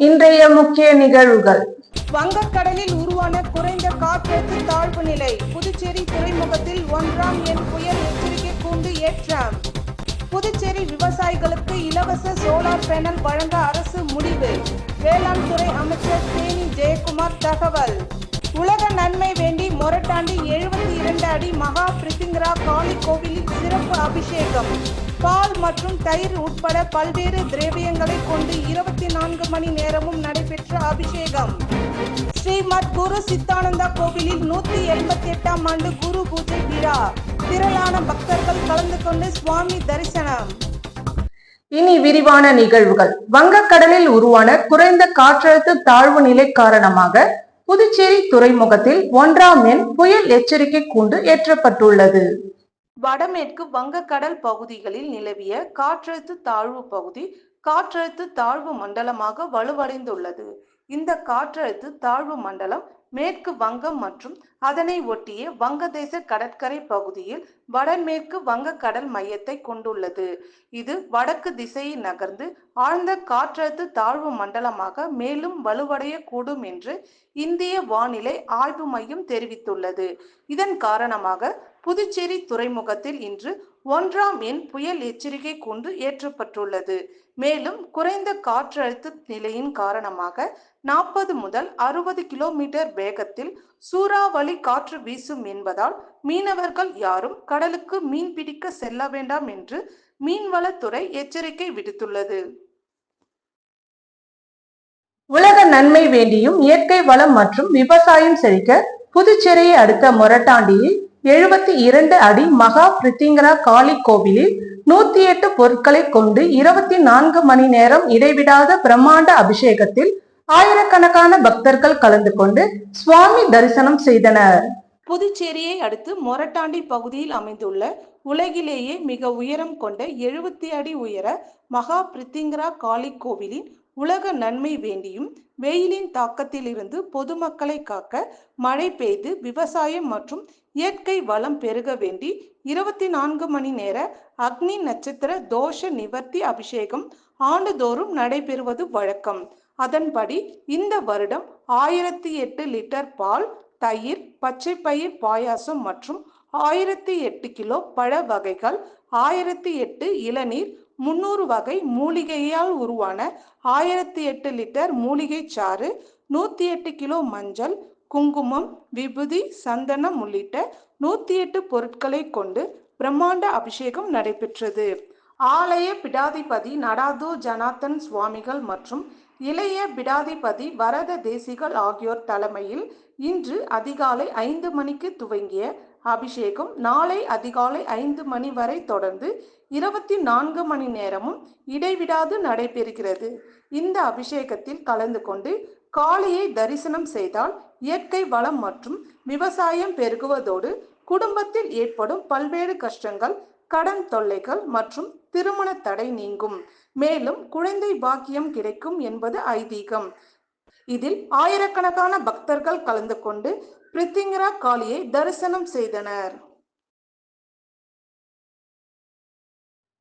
இன்றைய முக்கிய நிகழ்வுகள். வங்கக்கடலில் உருவான குறைந்த காற்றழுத்த தாழ்வு நிலை. புதுச்சேரி துறைமுகத்தில் 1ஆம் எண் புயல் எச்சரிக்கை கூண்டு ஏற்றம். புதுச்சேரி விவசாயிகளுக்கு இலவச சோலார் பேனல் வழங்க அரசு முடிவு. வேளாண் துறை அமைச்சர் தேனி ஜெயக்குமார் தகவல். உலக நன்மை வேண்டி மொரட்டாண்டி 72 அடி மகா பிரித்திங்கரா காளி கோவிலில் சிறப்பு அபிஷேகம். பால் மற்றும் தயிர் உட்பட பல்வேறு திரவியங்களை கொண்டு 24 மணி நேரமும் நடைபெற்ற அபிஷேகம். ஸ்ரீமத் குரு சித்தானந்தா கோவிலில் 188ஆம் ஆண்டு குரு பூஜை விழா. திரளான பக்தர்கள் கலந்து கொண்டு சுவாமி தரிசனம். இனி விரிவான நிகழ்வுகள். வங்கக்கடலில் உருவான குறைந்த காற்றழுத்த தாழ்வு நிலை காரணமாக புதுச்சேரி துறைமுகத்தில் 1ஆம் எண் புயல் எச்சரிக்கை கூண்டு ஏற்றப்பட்டுள்ளது. வடமேற்கு வங்கக்கடல் பகுதிகளில் நிலவிய காற்றழுத்த தாழ்வு பகுதி காற்றழுத்த தாழ்வு மண்டலமாக வலுவடைந்துள்ளது. இந்த காற்றழுத்த தாழ்வு மண்டலம் மேற்கு வங்கம் மற்றும் அதனை ஒட்டிய வங்கதேச கடற்கரை பகுதியில் வடமேற்கு வங்கக்கடல் மையத்தை கொண்டுள்ளது. இது வடக்கு திசையில் நகர்ந்து ஆழ்ந்த காற்றழுத்த தாழ்வு மண்டலமாக மேலும் வலுவடைய கூடும் என்று இந்திய வானிலை ஆய்வு மையம் தெரிவித்துள்ளது. இதன் காரணமாக புதுச்சேரி துறைமுகத்தில் இன்று 1ஆம் எண் புயல் எச்சரிக்கை கூண்டு ஏற்றப்பட்டுள்ளது. மேலும் குறைந்த காற்றழுத்த நிலையின் காரணமாக 40 முதல் 60 கிலோமீட்டர் வேகத்தில் சூறாவளி காற்று வீசும் என்பதால் மீனவர்கள் யாரும் கடலுக்கு மீன் பிடிக்க செல்ல வேண்டாம் என்று மீன்வளத்துறை எச்சரிக்கை விடுத்துள்ளது. உலக நன்மை வேண்டியும் இயற்கை வளம் மற்றும் விவசாயம் செழிக்க புதுச்சேரியை அடுத்த மொரட்டாண்டியில் 72 அடி மகா பிரித்திங்கரா காளி கோவிலில் 108 பொருட்களை கொண்டு 24 மணி நேரம் இடைவிடாத பிரம்மாண்ட அபிஷேகத்தில் ஆயிரக்கணக்கான பக்தர்கள் கலந்து கொண்டு சுவாமி தரிசனம் செய்தனர். புதுச்சேரியை அடுத்து மொரட்டாண்டி பகுதியில் அமைந்துள்ள உலகிலேயே மிக உயரம் கொண்ட 70 அடி உயர மகா பிரித்திங்கரா காளி கோவிலின் உலக நன்மை வேண்டியும் வெயிலின் தாக்கத்திலிருந்து பொதுமக்களை காக்க மழை பெய்து விவசாயம் மற்றும் இயற்கை வளம் பெருக வேண்டி 24 மணி நேர அக்னி நட்சத்திர தோஷ நிவர்த்தி அபிஷேகம் ஆண்டுதோறும் நடைபெறுவது வழக்கம். அதன்படி இந்த வருடம் 1008 லிட்டர் பால், தயிர், பச்சை பயிர் பாயாசம் மற்றும் 1008 கிலோ பழ வகைகள், 1008 இளநீர், 300 வகை மூலிகையால் உருவான 1008 லிட்டர் மூலிகை சாறு, 108 கிலோ மஞ்சள், குங்குமம், விபூதி, சந்தனம் உள்ளிட்ட 108 பொருட்களை கொண்டு பிரம்மாண்ட அபிஷேகம் நடைபெற்றது. ஆலய பிடாதிபதி நடாது ஜனார்த்தன் சுவாமிகள் மற்றும் இளைய பிடாதிபதி வரத தேசிகள் ஆகியோர் தலைமையில் இன்று அதிகாலை 5 மணிக்கு துவங்கிய அபிஷேகம் நாளை அதிகாலை 5 மணி வரை தொடர்ந்து 24 மணி நேரமும் இடைவிடாது நடைபெறுகிறது. இந்த அபிஷேகத்தில் கலந்து கொண்டு காளியை தரிசனம் செய்தால் இயற்கை வளம் மற்றும் விவசாயம் பெருகுவதோடு குடும்பத்தில் ஏற்படும் பல்வேறு கஷ்டங்கள், கடன் தொல்லைகள் மற்றும் திருமண தடை நீங்கும். மேலும் குழந்தை பாக்கியம் கிடைக்கும் என்பது ஐதீகம். இதில் ஆயிரக்கணக்கான பக்தர்கள் கலந்து கொண்டு பிரித்திங்கரா காளியை தரிசனம் செய்தனர்.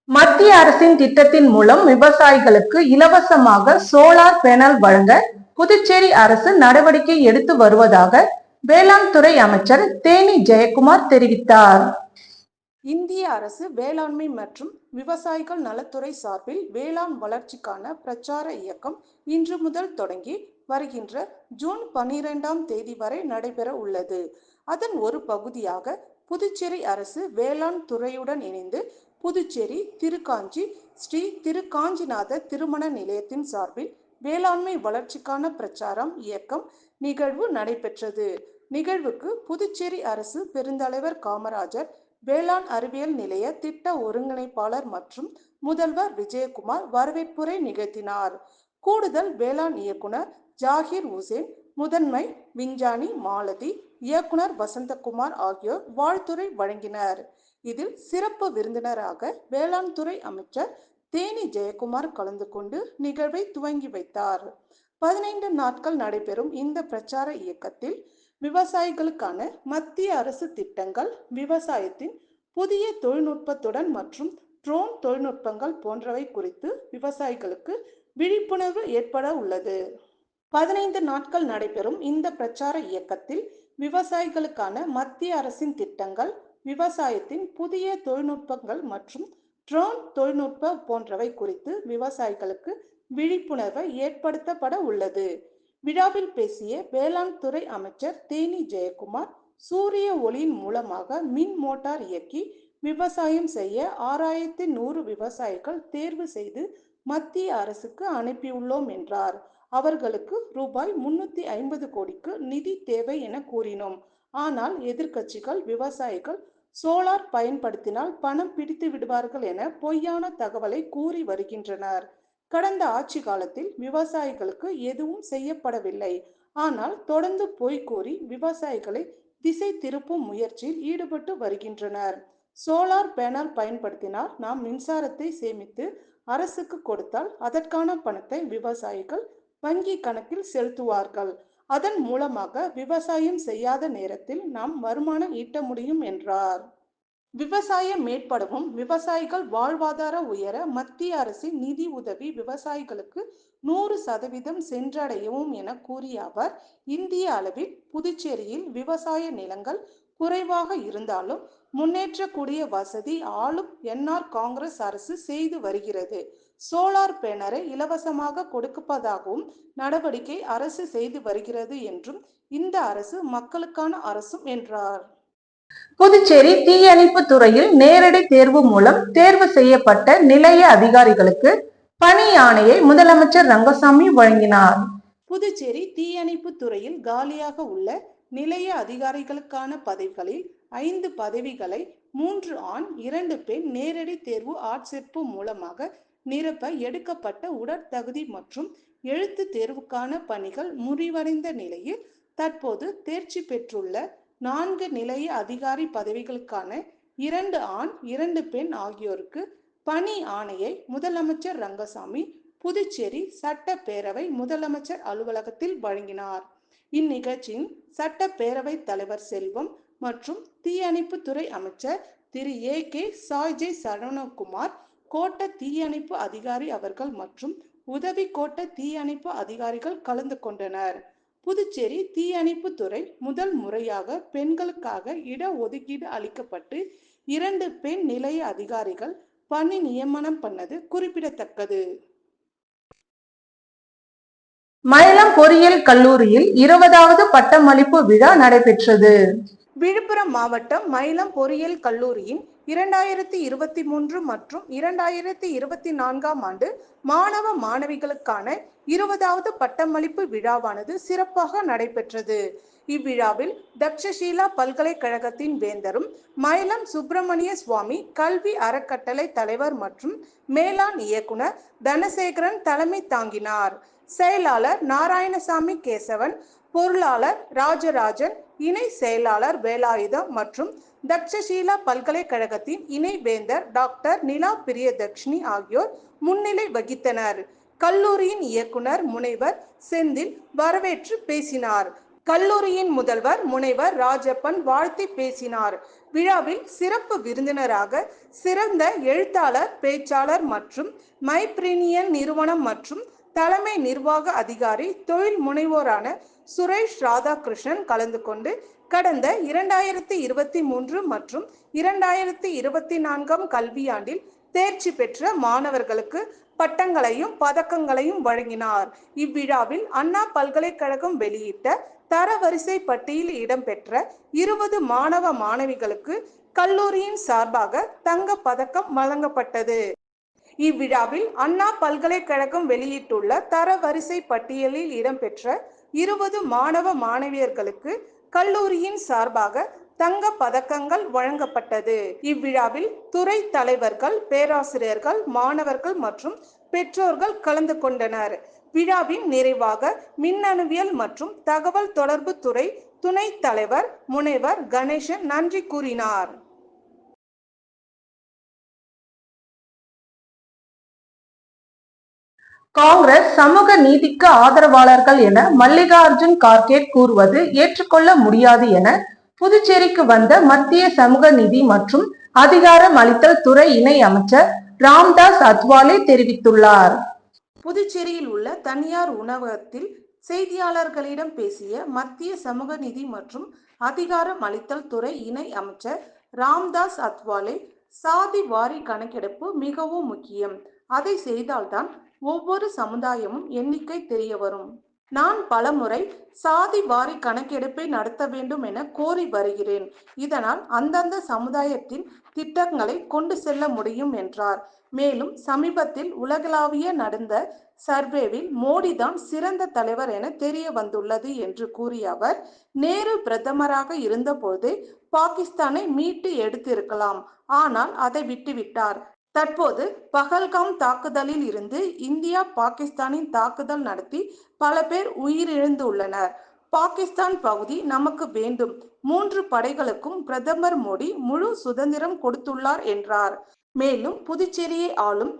மத்திய அரசின் திட்டத்தின் மூலம் விவசாயிகளுக்கு இலவசமாக சோலார் பேனல் வழங்க புதுச்சேரி அரசு நடவடிக்கை எடுத்து வருவதாக வேளாண் துறை அமைச்சர் தேனி ஜெயக்குமார் தெரிவித்தார். இந்திய அரசு வேளாண்மை மற்றும் விவசாயிகள் நலத்துறை சார்பில் வேளாண் வளர்ச்சிக்கான பிரச்சார இயக்கம் இன்று முதல் தொடங்கி வருகின்ற ஜூன் 12ஆம் தேதி வரை நடைபெற உள்ளது. அதன் ஒரு பகுதியாக புதுச்சேரி அரசு வேளாண் துறையுடன் இணைந்து புதுச்சேரி திருக்காஞ்சி ஸ்ரீ திருக்காஞ்சிநாத திருமண நிலையத்தின் சார்பில் வேளாண்மை வளர்ச்சிக்கான பிரச்சாரம் இயக்கம் நிகழ்வு நடைபெற்றது. நிகழ்வுக்கு புதுச்சேரி அரசு பெருந்தலைவர் காமராஜர் வேளாண் அறிவியல் நிலைய திட்ட ஒருங்கிணைப்பாளர் மற்றும் முதல்வர் விஜயகுமார் வரவேற்புரை நிகழ்த்தினார். கூடுதல் வேளாண் இயக்குனர் ஜாகிர் உசேன், முதன்மை விஞ்ஞானி மாலதி, இயக்குனர் வசந்தகுமார் ஆகியோர் வாழ்த்துரை வழங்கினர். இதில் சிறப்பு விருந்தினராக வேளாண் துறை அமைச்சர் தேனி ஜெயக்குமார் கலந்து கொண்டு நிகழ்வை துவங்கி வைத்தார். 15 நாட்கள் நடைபெறும் இந்த பிரச்சார இயக்கத்தில் விவசாயிகளுக்கான மத்திய அரசு திட்டங்கள், விவசாயத்தின் புதிய தொழில்நுட்பத்துடன் மற்றும் ட்ரோன் தொழில்நுட்பங்கள் போன்றவை குறித்து விவசாயிகளுக்கு விழிப்புணர்வு ஏற்பட உள்ளது. 15 நாட்கள் நடைபெறும் இந்த பிரச்சார இயக்கத்தில் விவசாயிகளுக்கான மத்திய அரசின் திட்டங்கள், விவசாயத்தின் புதிய தொழில்நுட்பங்கள் மற்றும் ட்ரோன் தொழில்நுட்ப போன்றவை குறித்து விவசாயிகளுக்கு விழிப்புணர்வை ஏற்படுத்தப்பட உள்ளது. விழாவில் பேசிய வேளாண் துறை அமைச்சர் தேனி ஜெயக்குமார், சூரிய ஒளியின் மூலமாக மின் மோட்டார் இயக்கி விவசாயம் செய்ய 6100 விவசாயிகள் தேர்வு செய்து மத்திய அரசுக்கு அனுப்பியுள்ளோம் என்றார். அவர்களுக்கு ரூபாய் 350 கோடிக்கு நிதி தேவை என கூறினோம். ஆனால் எதிர்க்கட்சிகள் விவசாயிகள் சோலார் பயன்படுத்தினால் பணம் பிடித்து விடுவார்கள் என பொய்யான தகவலை கூறி வருகின்றனர். கடந்த ஆட்சி காலத்தில் விவசாயிகளுக்கு எதுவும் செய்யப்படவில்லை. ஆனால் தொடர்ந்து பொய் கூறி விவசாயிகளை திசை திருப்பும் முயற்சியில் ஈடுபட்டு வருகின்றனர். சோலார் பேனல் பயன்படுத்தினால் நாம் மின்சாரத்தை சேமித்து அரசுக்கு கொடுத்தால் அதற்கான பணத்தை விவசாயிகள் வங்கி கணக்கில் செலுத்துவார்கள். அதன் மூலமாக விவசாயம் செய்யாத நேரத்தில் நாம் வருமானம் ஈட்ட முடியும் என்றார். விவசாயம் மேம்படவும் விவசாயிகள் வாழ்வாதார உயர மத்திய அரசின் நிதி உதவி விவசாயிகளுக்கு 100% சென்றடையவும் என கூறிய அவர், இந்திய அளவில் புதுச்சேரியில் விவசாய நிலங்கள் குறைவாக இருந்தாலும் முன்னேற்றக்கூடிய வசதி ஆளும் என்ஆர் காங்கிரஸ் அரசு செய்து வருகிறது. சோலார் பேனரை இலவசமாக கொடுப்பதாகவும் நடவடிக்கை அரசு செய்து வருகிறது என்றும் இந்த அரசு மக்களுக்கான அரசும் என்றார். புதுச்சேரி தீயணைப்பு துறையில் நேரடி தேர்வு மூலம் தேர்வு செய்யப்பட்ட நிலைய அதிகாரிகளுக்கு பணி ஆணையை முதலமைச்சர் ரங்கசாமி வழங்கினார். புதுச்சேரி தீயணைப்பு துறையில் காலியாக உள்ள நிலைய அதிகாரிகளுக்கான பதவிகளில் 5 பதவிகளை 3 ஆண் 2 பெண் நேரடி தேர்வு ஆட்சேர்ப்பு மூலமாக நிரப்ப எடுக்கப்பட்ட உடற்தகுதி மற்றும் எழுத்து தேர்வுக்கான பணிகள் முடிவடைந்த நிலையில் தற்போது தேர்ச்சி பெற்றுள்ள 4 நிலைய அதிகாரி பதவிகளுக்கான 2 ஆண் 2 பெண் ஆகியோருக்கு பணி ஆணையை முதலமைச்சர் ரங்கசாமி புதுச்சேரி சட்டப்பேரவை முதலமைச்சர் அலுவலகத்தில் வழங்கினார். இந்நிகழ்ச்சியில் சட்டப்பேரவை தலைவர் செல்வம் மற்றும் தீயணைப்புத்துறை அமைச்சர் திரு ஏ.கே. சாய்ஜே சரவணகுமார், கோட்ட தீயணைப்பு அதிகாரி அவர்கள் மற்றும் உதவி கோட்ட தீயணைப்பு அதிகாரிகள் கலந்து கொண்டனர். புதுச்சேரி தீயணைப்பு துறை முதல் முறையாக பெண்களுக்காக இட ஒதுக்கீடு அளிக்கப்பட்டு 2 பெண் நிலைய அதிகாரிகள் பணி நியமனம் பண்ணது குறிப்பிடத்தக்கது. மயிலம் பொறியியல் கல்லூரியில் 20வது பட்டமளிப்பு விழா நடைபெற்றது. விழுப்புரம் மாவட்டம் மயிலம் பொறியியல் கல்லூரியின் 2023 மற்றும் 2024ஆம் ஆண்டு மாணவ மாணவிகளுக்கான 20வது பட்டமளிப்பு விழாவானது சிறப்பாக நடைபெற்றது. இவ்விழாவில் தக்ஷஷீலா பல்கலைக்கழகத்தின் வேந்தரும் மயிலம் சுப்பிரமணிய சுவாமி கல்வி அறக்கட்டளை தலைவர் மற்றும் மேலாண் இயக்குனர் தனசேகரன் தலைமை தாங்கினார். செயலாளர் நாராயணசாமி கேசவன், பொருளாளர் ராஜராஜன், இணை செயலாளர் வேலாயுதம் மற்றும் தக்ஷஷீலா பல்கலைக்கழகத்தின் இணை வேந்தர் டாக்டர் நிலா பிரியதர்ஷினி ஆகியோர் முன்னிலை வகித்தனர். கல்லூரியின் இயக்குனர் முனைவர் செந்தில் வரவேற்று பேசினார். கல்லூரியின் முதல்வர் முனைவர் ராஜப்பன் வாழ்த்தி பேசினார். விழாவில் சிறப்பு விருந்தினராக சிறந்த எழுத்தாளர், பேச்சாளர் மற்றும் மைப்ரீனியன் நிறுவனம் மற்றும் தலைமை நிர்வாக அதிகாரி தொழில் முனைவோரான சுரேஷ் ராதாகிருஷ்ணன் கலந்து கொண்டு கடந்த 2023 மற்றும் 2024ஆம் கல்வியாண்டில் தேர்ச்சி பெற்ற மாணவர்களுக்கு பட்டங்களையும் பதக்கங்களையும் வழங்கினார். இவ்விழாவில் அண்ணா பல்கலைக்கழகம் வெளியிட்ட தரவரிசை பட்டியலில் இடம்பெற்ற 20 மாணவ மாணவிகளுக்கு கல்லூரியின் சார்பாக தங்க பதக்கம் வழங்கப்பட்டது. இவ்விழாவில் அண்ணா பல்கலைக்கழகம் வெளியிட்டுள்ள தரவரிசை பட்டியலில் இடம்பெற்ற 20 மாணவ மாணவியர்களுக்கு கல்லூரியின் சார்பாக தங்க பதக்கங்கள் வழங்கப்பட்டது. இவ்விழாவில் துறை தலைவர்கள், பேராசிரியர்கள், மாணவர்கள் மற்றும் பெற்றோர்கள் கலந்து கொண்டனர். விழாவின் நிறைவாக மின்னணுவியல் மற்றும் தகவல் தொடர்பு துறை துணைத் தலைவர் முனைவர் கணேசன் நன்றி கூறினார். காங்கிரஸ் சமூக நீதிக்கு ஆதரவாளர்கள் என மல்லிகார்ஜுன் கார்கே கூறுவது ஏற்றுக்கொள்ள முடியாது என புதுச்சேரிக்கு வந்த மத்திய சமூக நீதி மற்றும் அதிகாரம் அளித்தல் துறை இணை அமைச்சர் ராம்தாஸ் அத்வாலே தெரிவித்துள்ளார். புதுச்சேரியில் உள்ள தனியார் உணவகத்தில் செய்தியாளர்களிடம் பேசிய மத்திய சமூக நீதி மற்றும் அதிகாரம் அளித்தல் துறை இணை அமைச்சர் ராம்தாஸ் அத்வாலே, சாதி வாரி கணக்கெடுப்பு மிகவும் முக்கியம். அதை செய்தால்தான் ஒவ்வொரு சமுதாயமும் எண்ணிக்கை தெரிய வரும். நான் பலமுறை சாதி வாரி கணக்கெடுப்பை நடத்த வேண்டும் என கோரி வருகிறேன். இதனால் அந்தந்த சமுதாயத்தின் திட்டங்களை கொண்டு செல்ல முடியும் என்றார். மேலும் சமீபத்தில் உலகளாவிய நடந்த சர்வேவில் மோடி தான் சிறந்த தலைவர் என தெரிய வந்துள்ளது என்று கூறிய அவர், நேரு பிரதமராக இருந்தபோது பாகிஸ்தானை மீட்டு எடுத்திருக்கலாம், ஆனால் அதை விட்டுவிட்டார். தற்போது பகல்காம் தாக்குதலில் இருந்து இந்தியா பாகிஸ்தானின் தாக்குதல் நடத்தி பல பேர் உயிரிழந்துள்ளனர். பாகிஸ்தான் பகுதி நமக்கு வேண்டும். 3 படைகளுக்கும் பிரதமர் மோடி முழு சுதந்திரம் கொடுத்துள்ளார் என்றார். மேலும் புதுச்சேரியை ஆளும்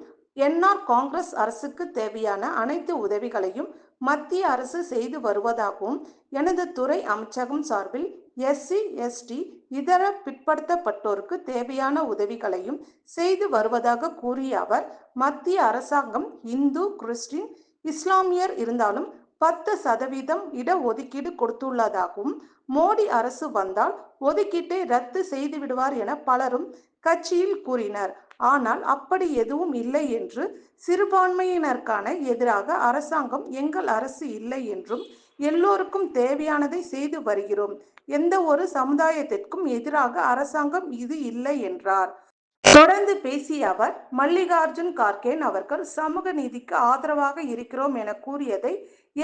என்ஆர் காங்கிரஸ் அரசுக்கு தேவையான அனைத்து உதவிகளையும் மத்திய அரசு செய்து வருவதாகவும், எனது துறை அமைச்சகம் சார்பில் எஸ்சி, எஸ்டி, இதர பிற்படுத்தப்பட்டோருக்கு தேவையான உதவிகளையும் செய்து வருவதாக கூறிய அவர், மத்திய அரசாங்கம் இந்து, கிறிஸ்டின், இஸ்லாமியர் இருந்தாலும் 10% இடஒதுக்கீடு கொடுத்துள்ளதாகவும், மோடி அரசு வந்தால் ஒதுக்கீட்டை ரத்து செய்து விடுவார் என பலரும் கட்சியில் கூறினர். ஆனால் அப்படி எதுவும் இல்லை என்று, சிறுபான்மையினருக்கான எதிராக அரசாங்கம் எங்கள் அரசு இல்லை என்றும், எல்லோருக்கும் தேவையானதை செய்து வருகிறோம். எந்த ஒரு சமுதாயத்திற்கும் எதிராக அரசாங்கம் இது இல்லை என்றார். தொடர்ந்து பேசிய அவர், மல்லிகார்ஜுன் கார்கே அவர்கள் சமூக நீதிக்கு ஆதரவாக இருக்கிறோம் என கூறியதை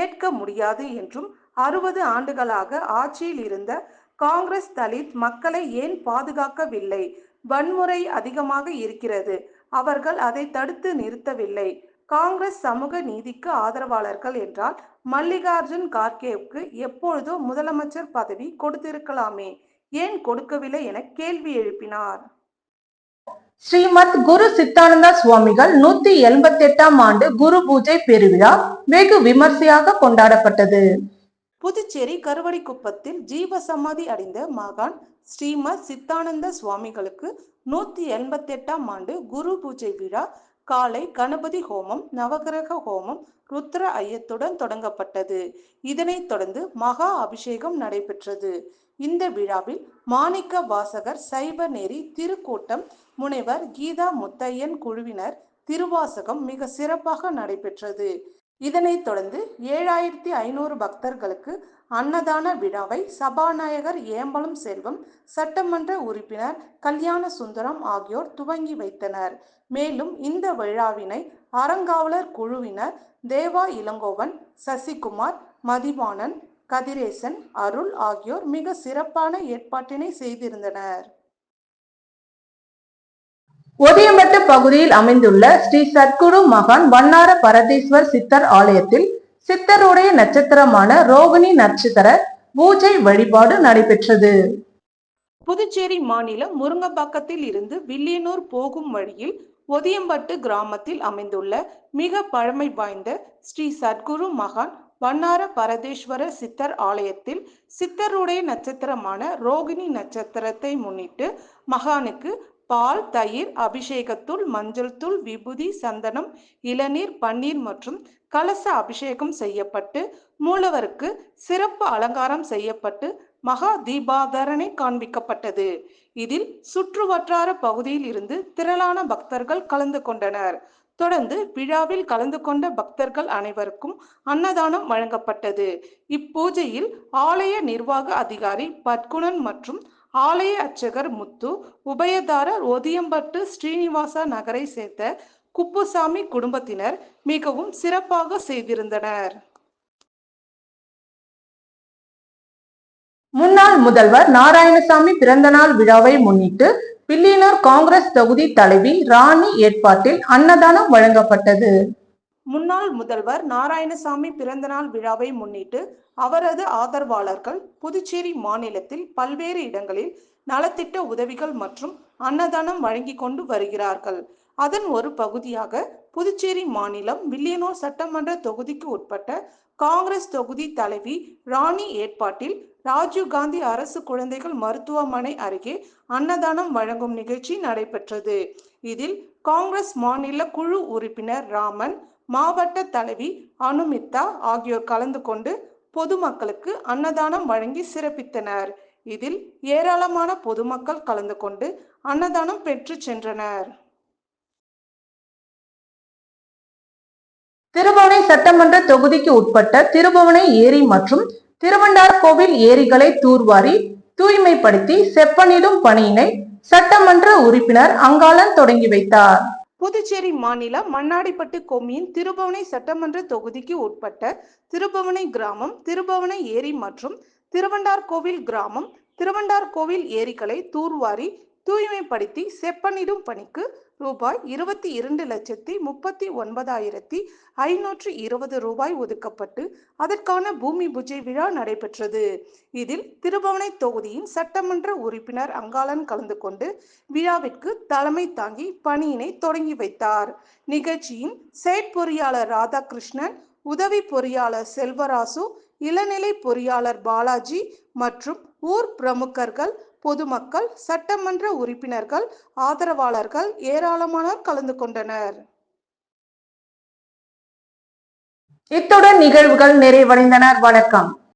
ஏற்க முடியாது என்றும், 60 ஆண்டுகளாக ஆட்சியில் இருந்த காங்கிரஸ் தலித் மக்களை ஏன் பாதுகாக்கவில்லை? வன்முறை அதிகமாக இருக்கிறது. அவர்கள் அதை தடுத்து நிறுத்தவில்லை. காங்கிரஸ் சமூக நீதிக்கு ஆதரவாளர்கள் என்றால் மல்லிகார்ஜுன் கார்கேவுக்கு எப்பொழுதோ முதலமைச்சர் பதவி கொடுத்திருக்கலாமே, ஏன் கொடுக்கவில்லை என கேள்வி எழுப்பினார். ஸ்ரீமத் குரு சித்தானந்தா சுவாமிகள் 188ஆம் ஆண்டு குரு பூஜை பெருவிழா வெகு விமர்சையாக கொண்டாடப்பட்டது. புதுச்சேரி கருவடிக்குப்பத்தில் ஜீவசமாதி அடைந்த மகான் ஸ்ரீமத் சித்தானந்த சுவாமிகளுக்கு 188ஆம் ஆண்டு குரு பூஜை விழா காலை கணபதி ஹோமம், நவகிரக ஹோமம், ருத்ர ஐயத்துடன் தொடங்கப்பட்டது. இதனைத் தொடர்ந்து மகா அபிஷேகம் நடைபெற்றது. இந்த விழாவில் மாணிக்க வாசகர் சைவ நெறி திருக்கூட்டம், முனைவர் கீதா முத்தையன் குழுவினர் திருவாசகம் மிக சிறப்பாக நடைபெற்றது. இதனைத் தொடர்ந்து 7500 பக்தர்களுக்கு அன்னதான விழாவை சபாநாயகர் ஏம்பலம் செல்வம், சட்டமன்ற உறுப்பினர் கல்யாண சுந்தரம் ஆகியோர் துவங்கி வைத்தனர். மேலும் இந்த விழாவினை அறங்காவலர் குழுவினர் தேவா இளங்கோவன், சசிகுமார், மதிவாணன், கதிரேசன், அருள் ஆகியோர் மிக சிறப்பான ஏற்பாட்டினை செய்திருந்தனர். ஒதியம்பட்டு பகுதியில் அமைந்துள்ள ஸ்ரீ சத்குரு மகான் வண்ணார பரதேஸ்வர் சித்தர் ஆலயத்தில் சித்தருடைய நட்சத்திரமான ரோகிணி நட்சத்திர பூஜை வழிபாடு நடைபெற்றது. புதுச்சேரி மாநிலம் முருங்கம்பாக்கத்தில் இருந்து வில்லியனூர் போகும் வழியில் ஒதியம்பட்டு கிராமத்தில் அமைந்துள்ள மிக பழமை வாய்ந்த ஸ்ரீ சத்குரு மகான் வண்ணார பரதேஸ்வரர் சித்தர் ஆலயத்தில் சித்தருடைய நட்சத்திரமான ரோகிணி நட்சத்திரத்தை முன்னிட்டு மகானுக்கு பால், தயிர், அபிஷேகத்தூள், மஞ்சள் தூள், விபூதி, சந்தனம், இளநீர், பன்னீர் மற்றும் கலச அபிஷேகம் செய்யப்பட்டு மூலவருக்கு சிறப்பு அலங்காரம் செய்யப்பட்டு மகா தீபாதரணை காண்பிக்கப்பட்டது. இதில் சுற்று வட்டார பகுதியில் இருந்து திரளான பக்தர்கள் கலந்து கொண்டனர். தொடர்ந்து விழாவில் கலந்து கொண்ட பக்தர்கள் அனைவருக்கும் அன்னதானம் வழங்கப்பட்டது. இப்பூஜையில் ஆலய நிர்வாக அதிகாரி பத்குணன் மற்றும் ஆலய அர்ச்சகர் முத்து, உபயதாரர் ஒதியம்பட்டு ஸ்ரீனிவாசா நகரை சேர்ந்த குப்புசாமி குடும்பத்தினர் மிகவும் சிறப்பாக செய்திருந்தனர். முன்னாள் முதல்வர் நாராயணசாமி பிறந்தநாள் விழாவை முன்னிட்டு வில்லியனூர் காங்கிரஸ் தொகுதி தலைவி ராணி ஏற்பாட்டில் அன்னதானம் வழங்கப்பட்டது. முன்னாள் முதல்வர் நாராயணசாமி பிறந்தநாள் விழாவை முன்னிட்டு அவரது ஆதரவாளர்கள் புதுச்சேரி மாநிலத்தில் பல்வேறு இடங்களில் நலத்திட்ட உதவிகள் மற்றும் அன்னதானம் வழங்கி கொண்டு வருகிறார்கள். அதன் ஒரு பகுதியாக புதுச்சேரி மாநிலம் வில்லியனூர் சட்டமன்ற தொகுதிக்கு உட்பட்ட காங்கிரஸ் தொகுதி தலைவி ராணி ஏற்பாட்டில் ராஜீவ்காந்தி அரசு குழந்தைகள் மருத்துவமனை அருகே அன்னதானம் வழங்கும் நிகழ்ச்சி நடைபெற்றது. இதில் காங்கிரஸ் மாநில குழு உறுப்பினர் ராமன், மாவட்ட தலைவி அனுமிதா ஆகியோர் கலந்து கொண்டு பொதுமக்களுக்கு அன்னதானம் வழங்கி சிறப்பித்தனர். இதில் ஏராளமான பொதுமக்கள் கலந்து கொண்டு அன்னதானம் பெற்று சென்றனர். திருபுவனை சட்டமன்ற தொகுதிக்கு உட்பட்ட திருபுவனை ஏரி மற்றும் திருவண்டார்கோவில் ஏரிகளை தூர்வாரி தூய்மைப்படுத்தி செப்பனிடும் பணியினை சட்டமன்ற உறுப்பினர் அங்காளன் தொடங்கி வைத்தார். புதுச்சேரி மாநிலம் மண்ணாடிப்பட்டு கொம்யூன் திருபுவனை சட்டமன்ற தொகுதிக்கு உட்பட்ட திருபுவனை கிராமம், திருபுவனை ஏரி மற்றும் திருவண்டார்கோவில் கிராமம், திருவண்டார்கோவில் ஏரிகளை தூர்வாரி தூய்மைப்படுத்தி செப்பனிடும் பணிக்கு ரூபாய் 22,39,520 ஒதுக்கப்பட்டு அதற்கான பூமி பூஜை விழா நடைபெற்றது. இதில் திருபுவனை தொகுதியின் சட்டமன்ற உறுப்பினர் அங்காளன் கலந்து கொண்டு விழாவிற்கு தலைமை தாங்கி பணியினை தொடங்கி வைத்தார். நிகழ்ச்சியின் செயற்பொறியாளர் ராதாகிருஷ்ணன், உதவி பொறியாளர் செல்வராசு, இளநிலை பொறியாளர் பாலாஜி மற்றும் ஊர் பிரமுகர்கள், பொதுமக்கள், சட்டமன்ற உறுப்பினர்கள், ஆதரவாளர்கள் ஏராளமானோர் கலந்து கொண்டனர். இத்துடன் நிகழ்வுகள் நிறைவடைந்தன. வணக்கம்.